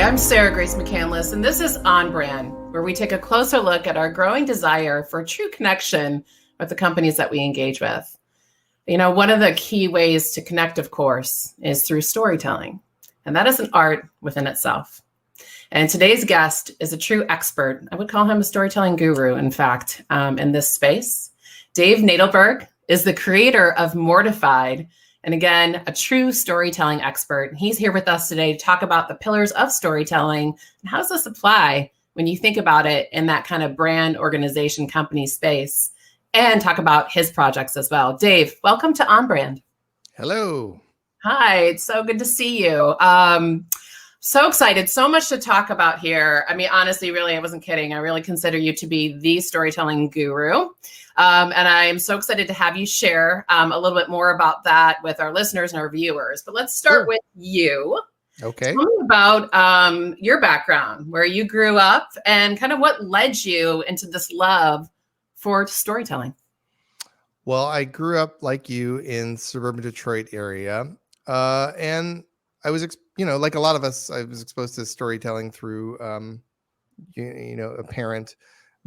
I'm Sarah Grace McCandless, and this is OnBrand, where we take a closer look at our growing desire for true connection with the companies that we engage with. You know, one of the key ways to connect, of course, is through storytelling, and that is an art within itself. And today's guest is a true expert. I would call him a storytelling guru, in fact, in this space. Dave Nadelberg is the creator of Mortified, and again, a true storytelling expert. He's here with us today to talk about the pillars of storytelling and how does this apply when you think about it in that kind of brand, organization, company space, and talk about his projects as well. Dave, welcome to OnBrand. Hello. Hi, it's so good to see you. So excited, so much to talk about here. I mean, honestly, really, I wasn't kidding. I really consider you to be the storytelling guru. And I'm so excited to have you share a little bit more about that with our listeners and our viewers. But let's start with you. Okay. Tell me about your background, where you grew up, and kind of what led you into this love for storytelling. Well, I grew up like you in suburban Detroit area. And I was, like a lot of us, I was exposed to storytelling through, a parent.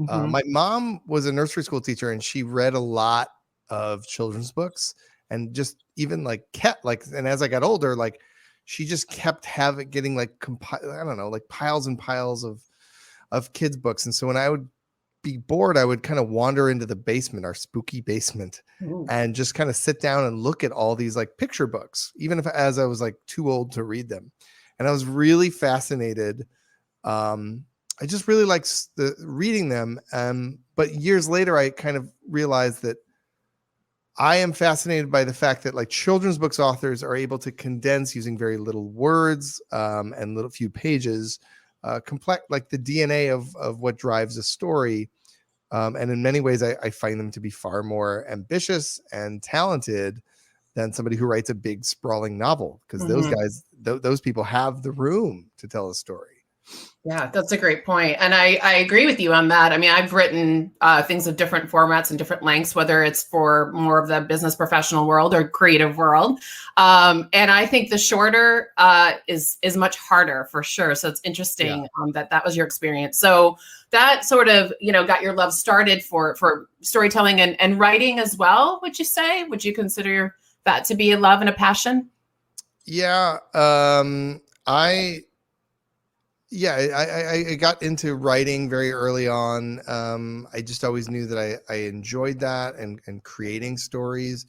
Mm-hmm. My mom was a nursery school teacher, and she read a lot of children's books, and just even and as I got older, she just kept getting piles and piles of kids books. And so when I would be bored, I would kind of wander into the basement, our spooky basement, and just kind of sit down and look at all these picture books, even as I was too old to read them. And I was really fascinated. I just really liked reading them. But years later, I kind of realized that I am fascinated by the fact that children's books authors are able to condense using very little words and little few pages, complex, the DNA of what drives a story. And in many ways, I find them to be far more ambitious and talented than somebody who writes a big sprawling novel, because those guys, those people have the room to tell a story. Yeah, that's a great point. And I agree with you on that. I mean, I've written things of different formats and different lengths, whether it's for more of the business professional world or creative world. And I think the shorter is much harder for sure. So it's interesting that was your experience. So that sort of, got your love started for storytelling and writing as well, would you say? Would you consider that to be a love and a passion? Yeah. I got into writing very early on. I just always knew that I enjoyed that and creating stories.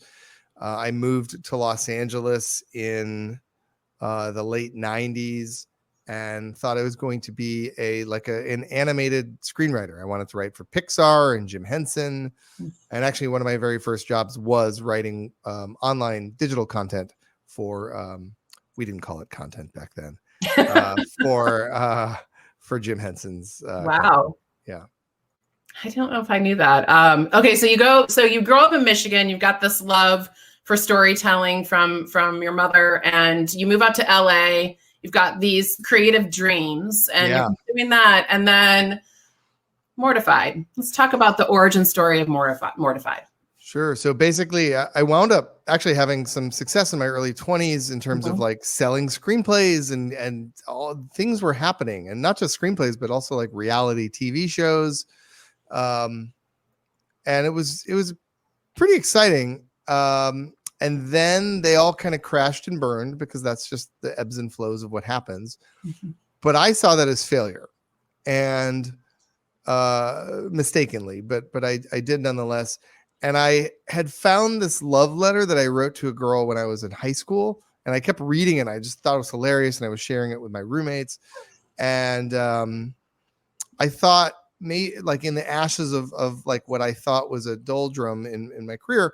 I moved to Los Angeles in the late 90s and thought I was going to be an animated screenwriter. I wanted to write for Pixar and Jim Henson. And actually one of my very first jobs was writing online digital content for, we didn't call it content back then. For Jim Henson's wow company. Yeah, I don't know if I knew that. Okay, so you grow up in Michigan. You've got this love for storytelling from your mother, and you move out to LA. You've got these creative dreams, and you're doing that, and then Mortified. Let's talk about the origin story of Mortified. Sure. So basically, I wound up actually having some success in my early 20s in terms of selling screenplays and all things were happening, and not just screenplays, but also reality TV shows. And it was pretty exciting. And then they all kind of crashed and burned because that's just the ebbs and flows of what happens. But I saw that as failure, and mistakenly, but I did nonetheless. And I had found this love letter that I wrote to a girl when I was in high school, and I kept reading it. I just thought it was hilarious, and I was sharing it with my roommates. And I thought, in the ashes of what I thought was a doldrum in my career,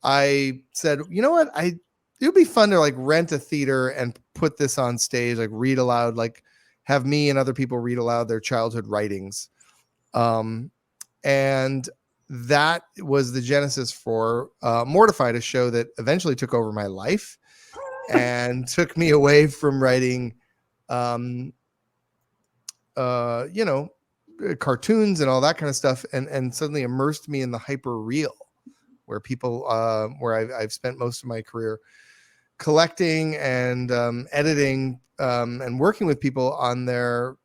I said, you know what? It would be fun to rent a theater and put this on stage, read aloud, have me and other people read aloud their childhood writings. And that was the genesis for Mortified, a show that eventually took over my life and took me away from writing, cartoons and all that kind of stuff, and suddenly immersed me in the hyper real, where I've spent most of my career collecting and editing and working with people on their,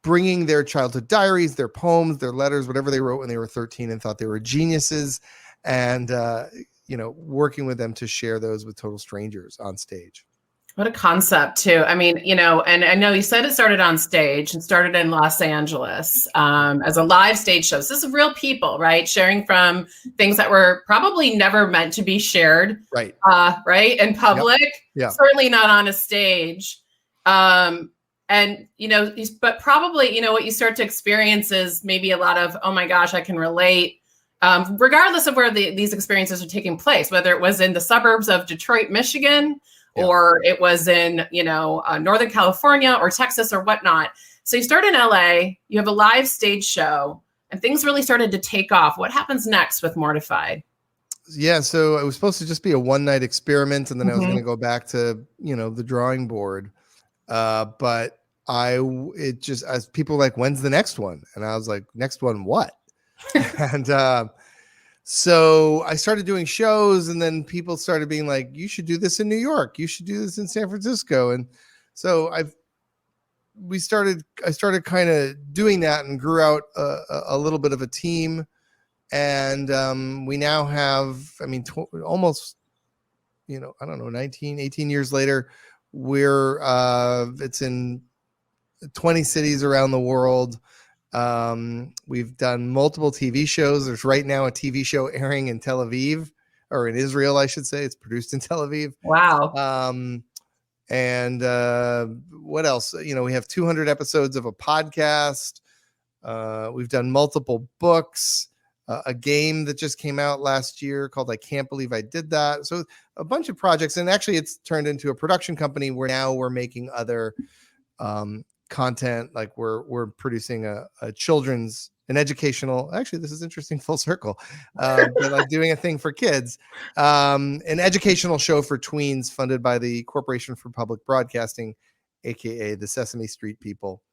bringing their childhood diaries, their poems, their letters, whatever they wrote when they were 13 and thought they were geniuses, and working with them to share those with total strangers on stage. What a concept too. I mean, and I know you said it started on stage and started in Los Angeles as a live stage show. So this is real people, right? Sharing from things that were probably never meant to be shared, right? Right, in public. Yeah. Certainly not on a stage. And but probably, what you start to experience is maybe a lot of, oh my gosh, I can relate. Regardless of where these experiences are taking place, whether it was in the suburbs of Detroit, Michigan, or it was in, Northern California or Texas or whatnot. So you start in LA, you have a live stage show, and things really started to take off. What happens next with Mortified? Yeah, so it was supposed to just be a one-night experiment, and then I was going to go back to, the drawing board. But as people were like, when's the next one? And I was like, next one what? And so I started doing shows, and then people started being like, you should do this in New York. You should do this in San Francisco. And so I started kind of doing that and grew out a little bit of a team. And we now have, almost, 18 years later, it's in 20 cities around the world. We've done multiple TV shows. There's right now a TV show airing in Tel Aviv, or in Israel, I should say. It's produced in Tel Aviv. Wow. And what else? We have 200 episodes of a podcast. We've done multiple books, a game that just came out last year called I Can't Believe I Did That. So a bunch of projects. And actually it's turned into a production company where now we're making other content. Like we're producing a children's, an educational, actually this is interesting, full circle, but like doing a thing for kids, an educational show for tweens funded by the Corporation for Public Broadcasting, aka the Sesame Street people.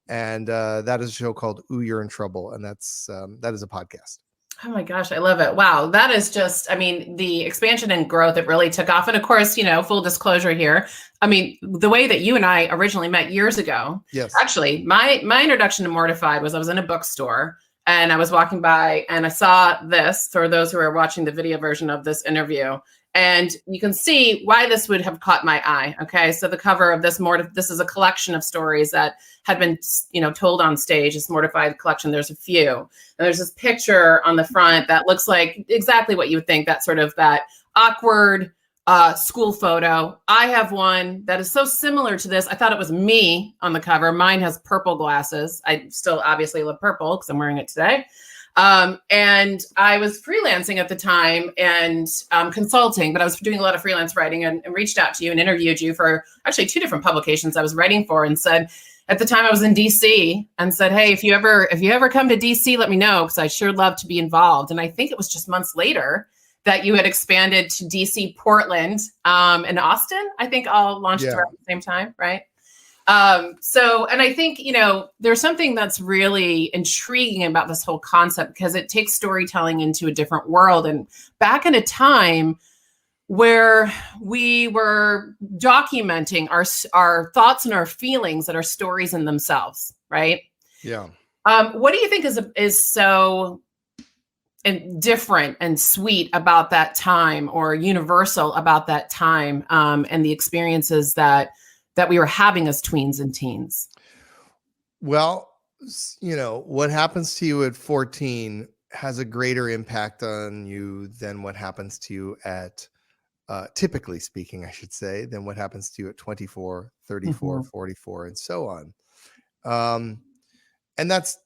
And that is a show called Ooh, You're in Trouble. And that is a podcast. Oh my gosh, I love it. Wow. That is just, the expansion and growth, it really took off. And of course, full disclosure here. The way that you and I originally met years ago. Yes. Actually, my introduction to Mortified was I was in a bookstore and I was walking by and I saw this, for those who are watching the video version of this interview. And you can see why this would have caught my eye. Okay. So the cover of this this is a collection of stories that had been, told on stage. This Mortified collection. There's a few. And there's this picture on the front that looks like exactly what you would think, that sort of that awkward school photo. I have one that is so similar to this. I thought it was me on the cover. Mine has purple glasses. I still obviously love purple because I'm wearing it today. And I was freelancing at the time and consulting, but I was doing a lot of freelance writing and reached out to you and interviewed you for actually 2 different publications I was writing for, and said, at the time I was in DC, and said, hey, if you ever come to DC, let me know, because I sure love to be involved. And I think it was just months later that you had expanded to DC, Portland, and Austin. I think all launched around the same time, right? And I think, there's something that's really intriguing about this whole concept, because it takes storytelling into a different world. And back in a time where we were documenting our thoughts and our feelings that are stories in themselves, right? Yeah. What do you think is so different and sweet about that time, or universal about that time, and the experiences that we were having as tweens and teens? Well, what happens to you at 14 has a greater impact on you than what happens to you at, typically speaking, I should say, than what happens to you at 24, 34, 44, and so on. And that's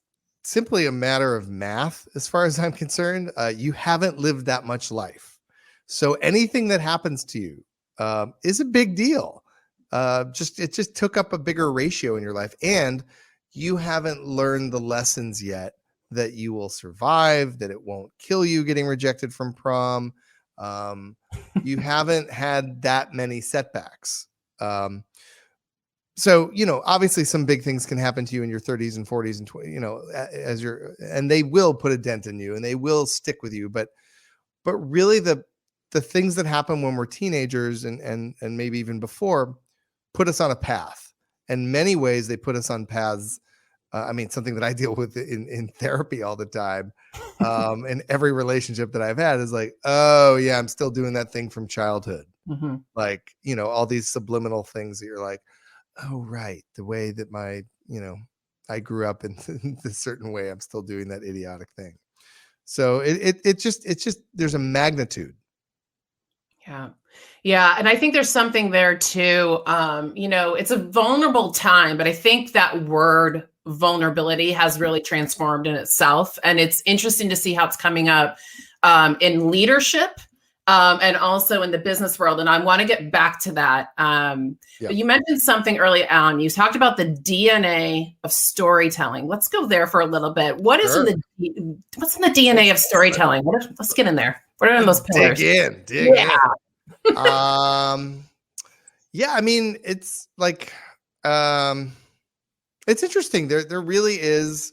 simply a matter of math, as far as I'm concerned. You haven't lived that much life. So anything that happens to you is a big deal. It just took up a bigger ratio in your life, and you haven't learned the lessons yet that you will survive, that it won't kill you getting rejected from prom. You haven't had that many setbacks. So, obviously some big things can happen to you in your 30s and 40s and 20, and they will put a dent in you and they will stick with you. But really the things that happen when we're teenagers and maybe even before put us on a path. In many ways, they put us on paths. Something that I deal with in therapy all the time. And every relationship that I've had is like, oh yeah, I'm still doing that thing from childhood. Mm-hmm. Like, all these subliminal things that you're like, oh, right. The way that I grew up in this certain way, I'm still doing that idiotic thing. So it's just there's a magnitude. Yeah. Yeah. And I think there's something there too. It's a vulnerable time, but I think that word vulnerability has really transformed in itself. And it's interesting to see how it's coming up in leadership and also in the business world. And I want to get back to that. But you mentioned something early on. You talked about the DNA of storytelling. Let's go there for a little bit. What's in the DNA of storytelling? Let's get in there. What are those pillars? Dig in. It's like, it's interesting. There really is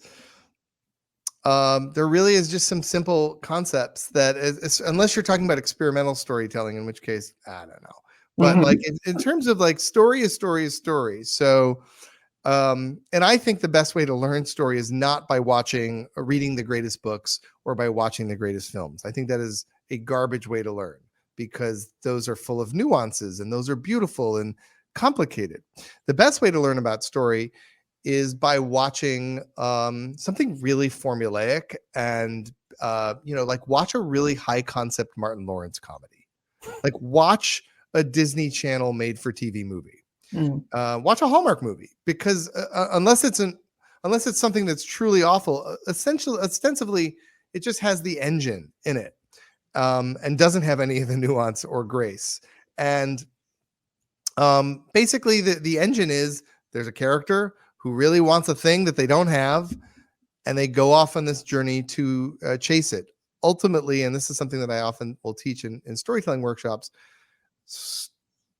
just some simple concepts that unless you're talking about experimental storytelling, in which case, I don't know. But like in terms of like story is story is story. So, and I think the best way to learn story is not by reading the greatest books or by watching the greatest films. I think that is a garbage way to learn, because those are full of nuances and those are beautiful and complicated. The best way to learn about story is by watching something really formulaic and like watch a really high concept Martin Lawrence comedy. Like watch a Disney Channel made for TV movie. Watch a Hallmark movie, because unless it's something that's truly awful, ostensibly it just has the engine in it. And doesn't have any of the nuance or grace. And basically the engine is there's a character who really wants a thing that they don't have, and they go off on this journey to chase it. Ultimately, and this is something that I often will teach in storytelling workshops,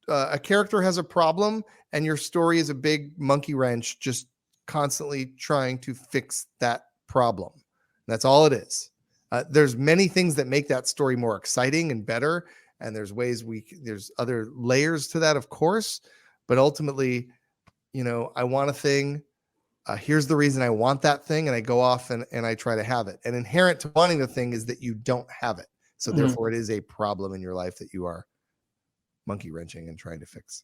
a character has a problem and your story is a big monkey wrench just constantly trying to fix that problem. That's all it is. There's many things that make that story more exciting and better. And there's there's other layers to that, of course. But ultimately, I want a thing. Here's the reason I want that thing. And I go off and I try to have it. And inherent to wanting the thing is that you don't have it. So therefore, it is a problem in your life that you are monkey wrenching and trying to fix.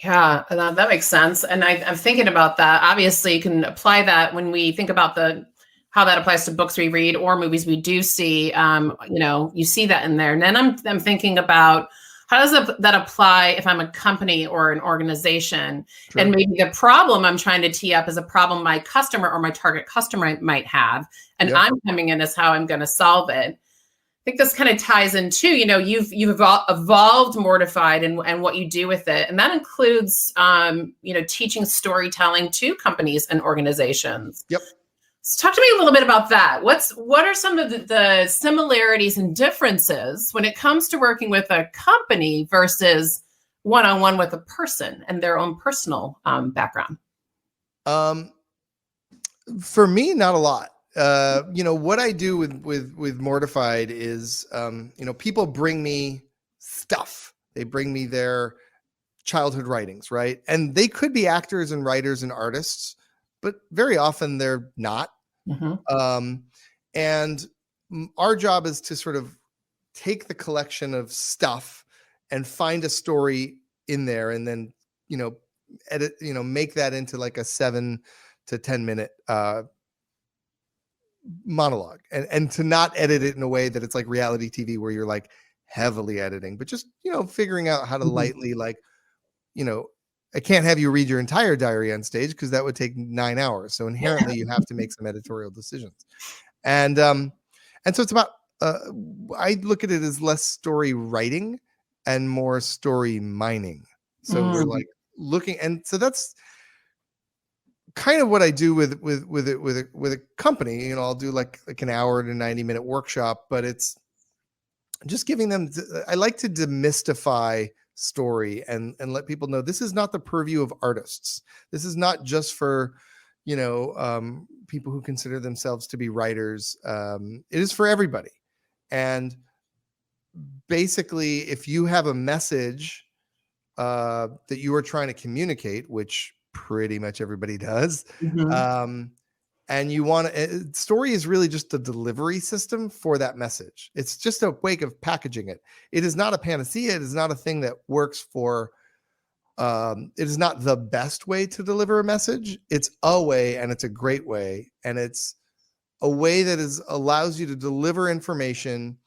Yeah, that makes sense. And I'm thinking about that. Obviously, you can apply that when we think about how that applies to books we read or movies we do see. You see that in there. And then I'm thinking about how does that apply if I'm a company or an organization? Sure. And maybe the problem I'm trying to tee up is a problem my customer or my target customer might have. And I'm coming in as how I'm going to solve it. I think this kind of ties into, you've evolved Mortified and what you do with it. And that includes, teaching storytelling to companies and organizations. Yep. So talk to me a little bit about that. What are some of the similarities and differences when it comes to working with a company versus one-on-one with a person and their own personal background? For me, not a lot. What I do with Mortified is, people bring me stuff. They bring me their childhood writings, right? And they could be actors and writers and artists, but very often they're not. And our job is to sort of take the collection of stuff and find a story in there, and then, edit, make that into like a 7 to 10 minute monologue, and to not edit it in a way that it's like reality TV where you're like heavily editing, but just, figuring out how to lightly, like, I can't have you read your entire diary on stage because that would take 9 hours. So inherently you have to make some editorial decisions. And so it's about, I look at it as less story writing and more story mining. So we're like looking, and so that's kind of what I do with a company. I'll do like an hour to 90-minute workshop, but it's just giving them, I like to demystify story and let people know this is not the purview of artists. This is not just for, people who consider themselves to be writers. It is for everybody. And basically, if you have a message, that you are trying to communicate, which pretty much everybody does. Mhm. And you want to, story is really just a delivery system for that message. It's just a way of packaging it. It is not a panacea. It is not a thing that works for, it is not the best way to deliver a message. It's a way, and it's a great way. And it's a way that allows you to deliver information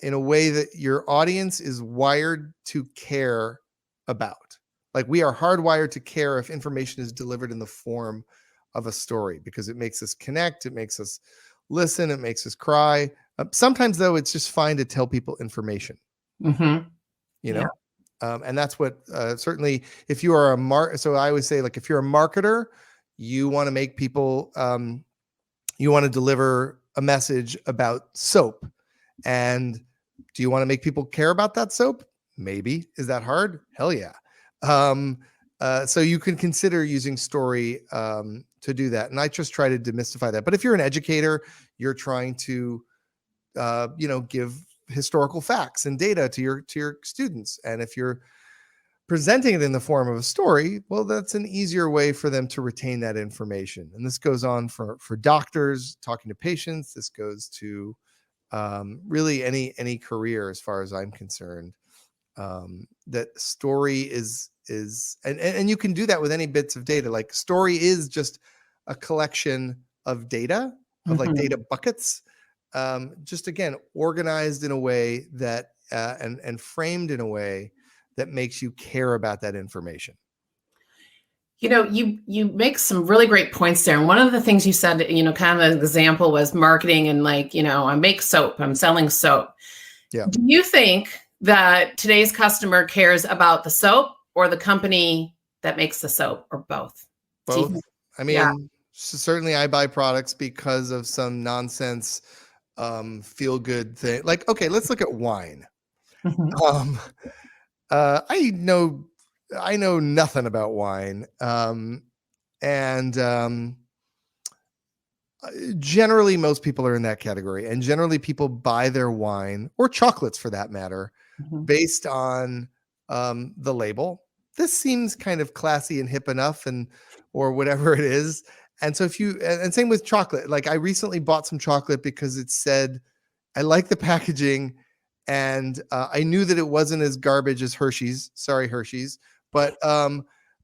in a way that your audience is wired to care about. Like, we are hardwired to care if information is delivered in the form of a story, because it makes us connect, it makes us listen, it makes us cry. Sometimes, though, it's just fine to tell people information. Mhm. You Yeah. know, and that's what certainly, if you are so I always say, like, if you're a marketer, you want to make people, you want to deliver a message about soap. And do you want to make people care about that soap? Maybe. Is that hard? Hell yeah. So you can consider using story to do that. And I just try to demystify that. But if you're an educator, you're trying to, give historical facts and data to your students. And if you're presenting it in the form of a story, well, that's an easier way for them to retain that information. And this goes on for doctors talking to patients. This goes to really any career, as far as I'm concerned. That story is and you can do that with any bits of data. Like, story is just a collection of data, of like data Mhm. buckets, just again organized in a way that and framed in a way that makes you care about that information. You make some really great points there. And one of the things you said, kind of an example was marketing and like, I make soap, I'm selling soap. Yeah. Do you think that today's customer cares about the soap or the company that makes the soap, or both? Do you Both. think? I Yeah. mean, certainly I buy products because of some nonsense feel good thing. Like, okay, let's look at wine. Mhm. Um I know nothing about wine. And generally most people are in that category, and generally people buy their wine, or chocolates for that matter, Mhm. based on the label. This seems kind of classy and hip enough, and or whatever it is. And so if you, and same with chocolate, like, I recently bought some chocolate because it said, I like the packaging, and I knew that it wasn't as garbage as Hershey's. Sorry, Hershey's, but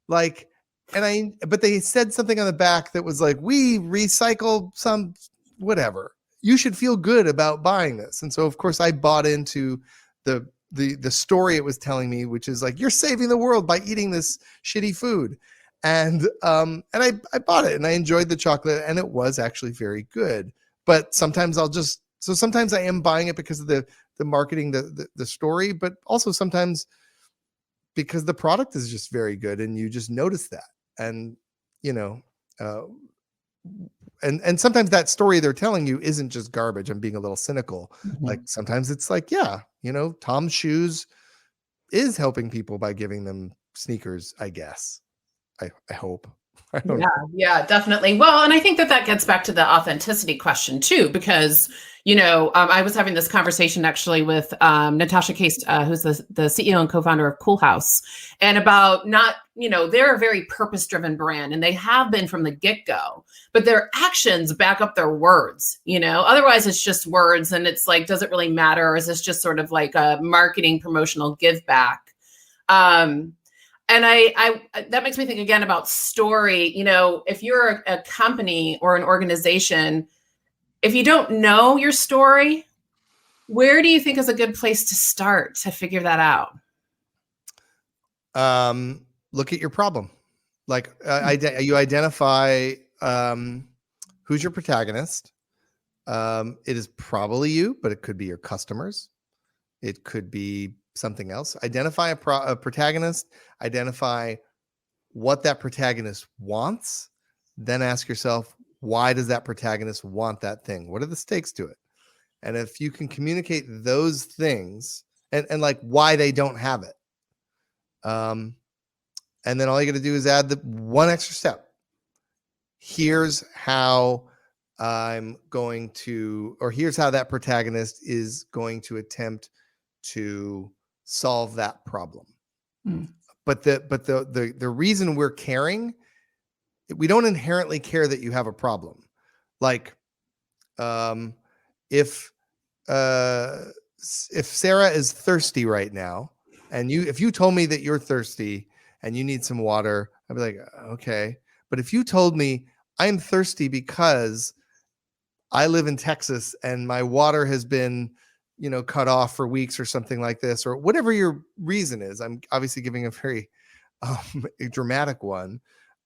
like, but they said something on the back that was like, we recycle some whatever. You should feel good about buying this, and so of course I bought into the story it was telling me, which is like, you're saving the world by eating this shitty food, and I bought it, and I enjoyed the chocolate, and it was actually very good. But sometimes sometimes I am buying it because of the marketing, the story, but also sometimes because the product is just very good, and you just notice that. And you know uh, and sometimes that story they're telling you isn't just garbage. I'm being a little cynical. Like, Mhm. sometimes it's like, yeah, Tom's Shoes is helping people by giving them sneakers, I guess. I hope. I don't Yeah, know. yeah, definitely. Well, and I think that gets back to the authenticity question too, because I was having this conversation actually with Natasha Case, who's the CEO and co-founder of Cool House, and about not, they're a very purpose-driven brand, and they have been from the get-go, but their actions back up their words. Otherwise it's just words, and it's like, does it really matter, or is this just sort of like a marketing promotional give back? And I that makes me think again about story. If you're a company or an organization, if you don't know your story, where do you think is a good place to start to figure that out? Look at your problem. Like, you identify who's your protagonist. It is probably you, but it could be your customers. It could be something else. Identify a protagonist. Identify what that protagonist wants. Then ask yourself, why does that protagonist want that thing? What are the stakes to it? And if you can communicate those things, and like why they don't have it, and then all you got to do is add the one extra step. Here's how here's how that protagonist is going to attempt to solve that problem. Mm. But the reason we're caring, we don't inherently care that you have a problem. Like, if Sarah is thirsty right now, and if you told me that you're thirsty and you need some water, I'd be like, okay. But if you told me I'm thirsty because I live in Texas and my water has been, cut off for weeks or something like this, or whatever your reason is, I'm obviously giving a very a dramatic one,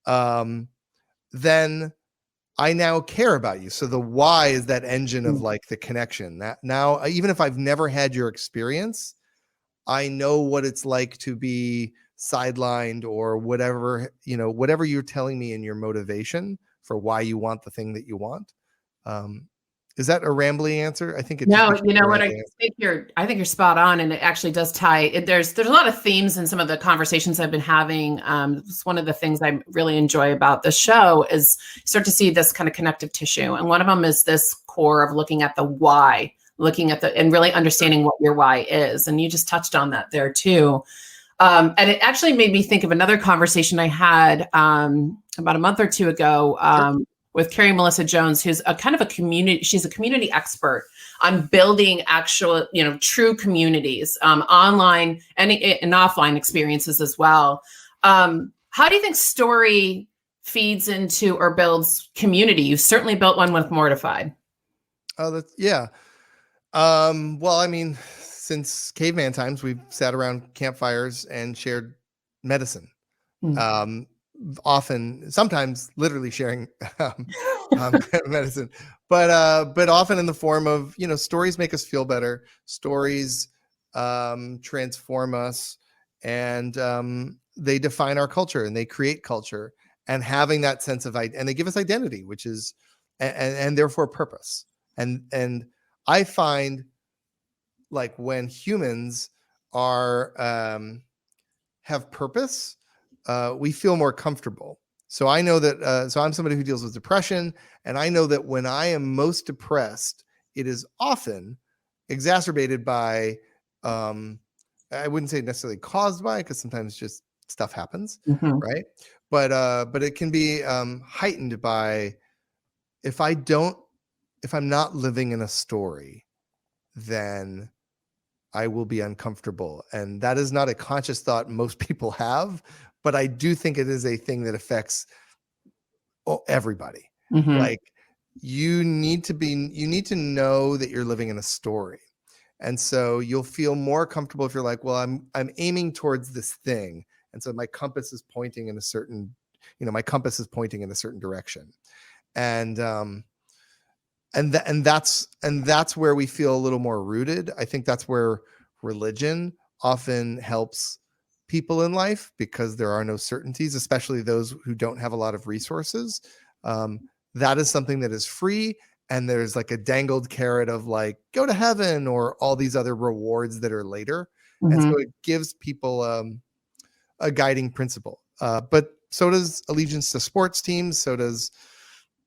then I now care about you. So the why is that engine of like the connection. That now, even if I've never had your experience, I know what it's like to be sidelined or whatever, whatever you're telling me in your motivation for why you want the thing that you want. Is that a rambly answer? I think it's no. You know what? I think you're spot on, and it actually does tie. There's a lot of themes in some of the conversations I've been having. It's one of the things I really enjoy about the show is start to see this kind of connective tissue, and one of them is this core of looking at the why, and really understanding what your why is. And you just touched on that there too. And it actually made me think of another conversation I had about a month or two ago. Sure. With Carrie Melissa Jones, who's she's a community expert on building actual, true communities, online and offline experiences as well. How do you think story feeds into or builds community? You've certainly built one with Mortified. Oh, yeah. Well, I mean, since caveman times, we've sat around campfires and shared medicine. Sometimes literally sharing medicine, but often in the form of, stories make us feel better. Stories transform us, and they define our culture and they create culture, and having that sense of and they give us identity, which is and therefore purpose. And I find, like, when humans are have purpose, we feel more comfortable. So I know that, so I'm somebody who deals with depression, and I know that when I am most depressed, it is often exacerbated by, I wouldn't say necessarily caused by, because sometimes just stuff happens, right? But it can be heightened by, if I'm not living in a story, then I will be uncomfortable. And that is not a conscious thought most people have, but I do think it is a thing that affects everybody. Like, you need to know that you're living in a story. And so you'll feel more comfortable if you're like, well, I'm aiming towards this thing. And so my compass is pointing in a certain, direction. And that's where we feel a little more rooted. I think that's where religion often helps people in life, because there are no certainties, especially those who don't have a lot of resources. That is something that is free, and there's like a dangled carrot of like, go to heaven, or all these other rewards that are later. And so it gives people a guiding principle. But so does allegiance to sports teams. So does,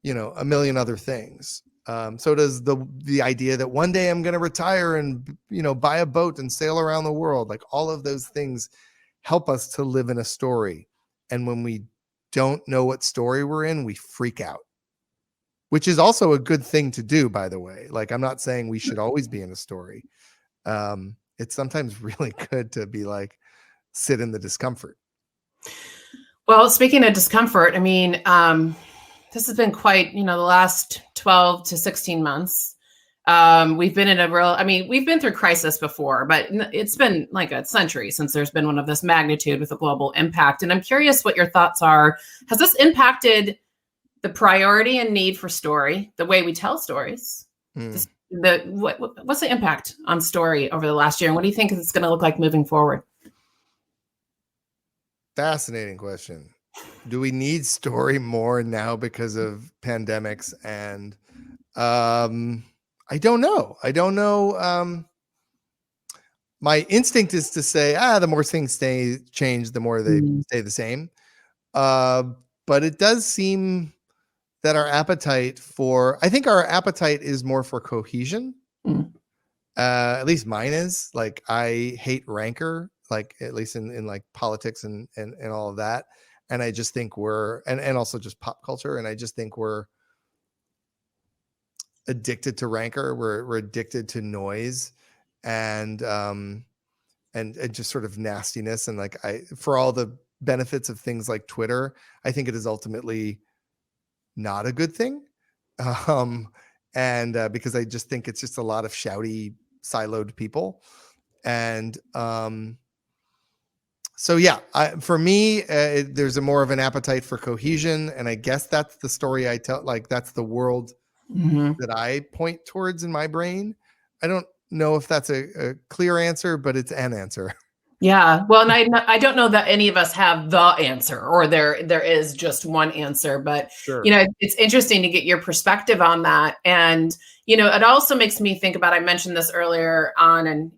a million other things. So does the idea that one day I'm going to retire and, buy a boat and sail around the world. Like, all of those things help us to live in a story. And when we don't know what story we're in, we freak out, which is also a good thing to do, by the way. Like, I'm not saying we should always be in a story. It's sometimes really good to be like, sit in the discomfort. Well, speaking of discomfort, I mean, this has been quite, the last 12 to 16 months. We've been we've been through crisis before, but it's been like a century since there's been one of this magnitude with a global impact. And I'm curious what your thoughts are. Has this impacted the priority and need for story, the way we tell stories? What's the impact on story over the last year? And what do you think it's going to look like moving forward? Fascinating question. Do we need story more now because of pandemics? And I don't know. My instinct is to say, the more things change, the more they stay the same. But it does seem that I think our appetite is more for cohesion. At least mine is. Like, I hate rancor. like at least in like politics and all of that. And I just think and also just pop culture. And I just think we're addicted to rancor. We're addicted to noise and just sort of nastiness. And like, for all the benefits of things like Twitter, I think it is ultimately not a good thing. Because I just think it's just a lot of shouty, siloed people. And so yeah, for me, there's a more of an appetite for cohesion, and I guess that's the story I tell. Like, that's the world that I point towards in my brain. I don't know if that's a clear answer, but it's an answer. Yeah. Well, and I don't know that any of us have the answer, or there is just one answer, but Sure. It's interesting to get your perspective on that. And, it also makes me think about, I mentioned this earlier on, and,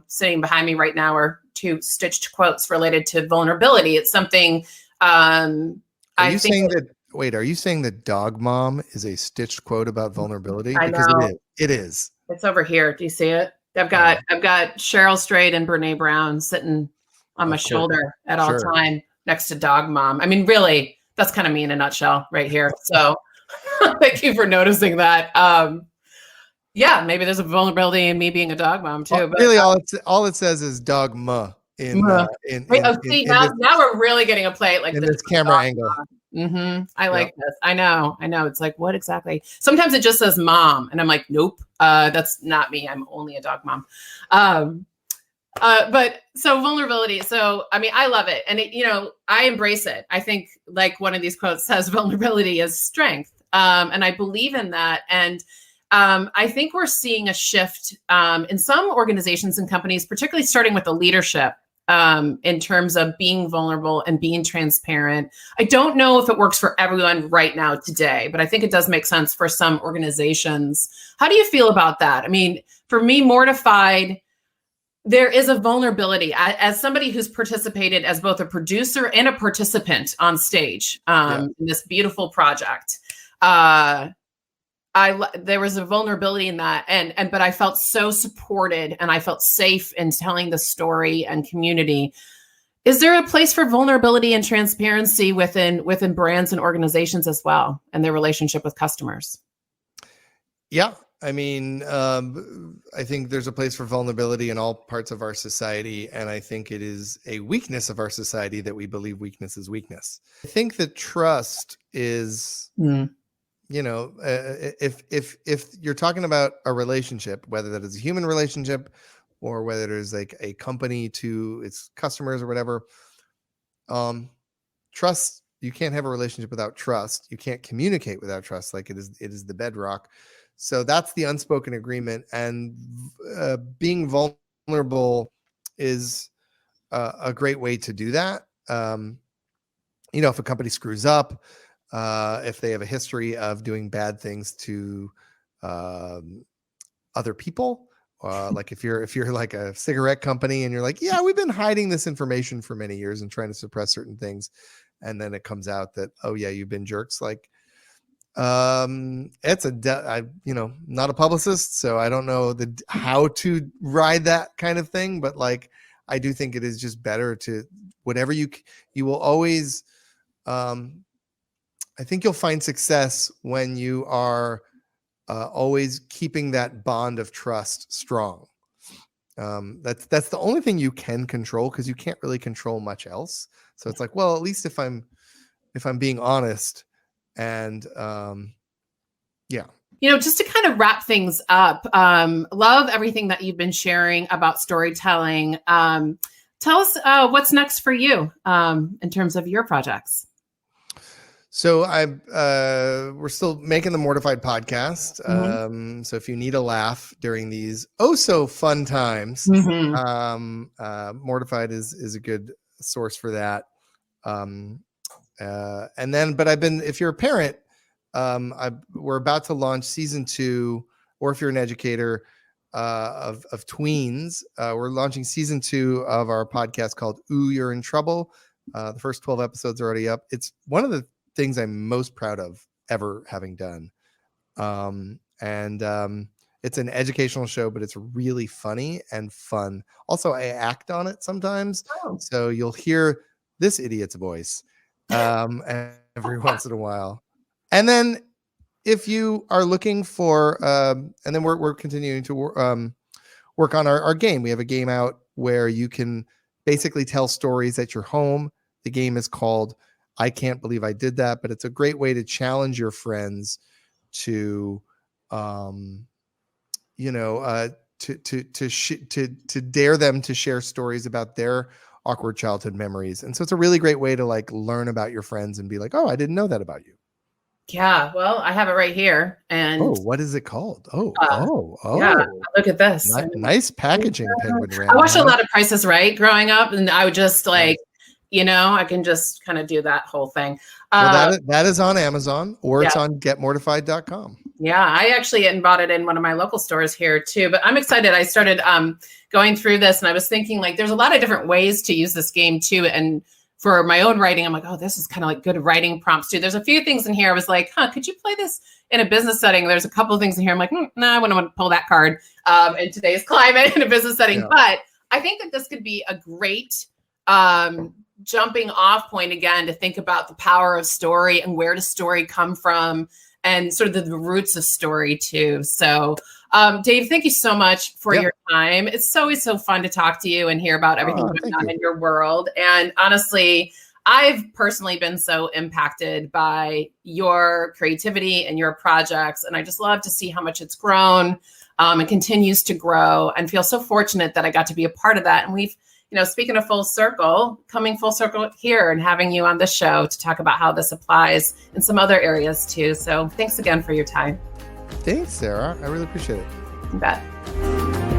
sitting behind me right now are two stitched quotes related to vulnerability. It's something, Are you saying that Dog Mom is a stitched quote about vulnerability? I Because know. it is. It's over here. Do you see it? I've got Cheryl Strayed and Brene Brown sitting on my shoulder at all time next to Dog Mom. I mean, really, that's kind of me in a nutshell right here. So thank you for noticing that. Yeah, maybe there's a vulnerability in me being a dog mom too. Well, but really, all it says is dogma now we're really getting a play like in this camera angle. I like this. I know. It's like, what exactly? Sometimes it just says mom, and I'm like, nope, that's not me. I'm only a dog mom. But so vulnerability. So, I mean, I love it. And I embrace it. I think, like one of these quotes says, vulnerability is strength. And I believe in that. And I think we're seeing a shift in some organizations and companies, particularly starting with the leadership, in terms of being vulnerable and being transparent. I don't know if it works for everyone right now today, but I think it does make sense for some organizations. How do you feel about that? I mean, for me, Mortified, there is a vulnerability. As somebody who's participated as both a producer and a participant on stage in this beautiful project, there was a vulnerability in that, but I felt so supported, and I felt safe in telling the story and community. Is there a place for vulnerability and transparency within brands and organizations as well, and their relationship with customers? Yeah, I mean, I think there's a place for vulnerability in all parts of our society, and I think it is a weakness of our society that we believe weakness is weakness. I think that trust is. If you're talking about a relationship, whether that is a human relationship or whether it is like a company to its customers or whatever, trust, you can't have a relationship without trust. You can't communicate without trust. Like it is the bedrock. So that's the unspoken agreement. And being vulnerable is a great way to do that. If a company screws up, if they have a history of doing bad things to other people, like if you're like a cigarette company and you're like, yeah, we've been hiding this information for many years and trying to suppress certain things, and then it comes out that, oh yeah, you've been jerks. Like, it's not a publicist, so I don't know how to ride that kind of thing, but like, I do think it is just better to whatever you will always. I think you'll find success when you are always keeping that bond of trust strong. That's the only thing you can control, because you can't really control much else. So it's like, well, at least if I'm being honest, and just to kind of wrap things up, love everything that you've been sharing about storytelling. Tell us what's next for you in terms of your projects. So we're still making the Mortified podcast. So if you need a laugh during these so fun times, Mortified is a good source for that. But if you're a parent, we're about to launch season 2, or if you're an educator of tweens, we're launching season 2 of our podcast called Ooh, You're in Trouble. The first 12 episodes are already up. It's one of the things I'm most proud of ever having done. It's It's an educational show, but it's really funny and fun. Also, I act on it sometimes. Oh. So you'll hear this idiot's voice every once in a while. And then if you are looking for, and then we're continuing to work on our game. We have a game out where you can basically tell stories at your home. The game is called I Can't Believe I Did That, but it's a great way to challenge your friends to, to dare them to share stories about their awkward childhood memories. And so it's a really great way to like learn about your friends and be like, oh, I didn't know that about you. Yeah, well, I have it right here. And what is it called? Yeah, look at this. Nice packaging, Penguin Random. I watched a lot of Price is Right growing up, and I would just like, I can just kind of do that whole thing. Well, that is on Amazon, or it's on getmortified.com. Yeah, I actually bought it in one of my local stores here too, but I'm excited. I started going through this, and I was thinking like there's a lot of different ways to use this game too. And for my own writing, I'm like, oh, this is kind of like good writing prompts too. There's a few things in here. I was like, could you play this in a business setting? There's a couple of things in here. I'm like, no, I wouldn't want to pull that card in today's climate in a business setting. Yeah. But I think that this could be a great jumping off point again to think about the power of story and where does story come from and sort of the roots of story too. So Dave, thank you so much for your time. It's always so fun to talk to you and hear about everything going on in your world. And honestly, I've personally been so impacted by your creativity and your projects. And I just love to see how much it's grown and continues to grow, and feel so fortunate that I got to be a part of that. And we've, speaking of full circle, coming full circle here and having you on the show to talk about how this applies in some other areas too. So thanks again for your time. Thanks, Sarah. I really appreciate it. You bet.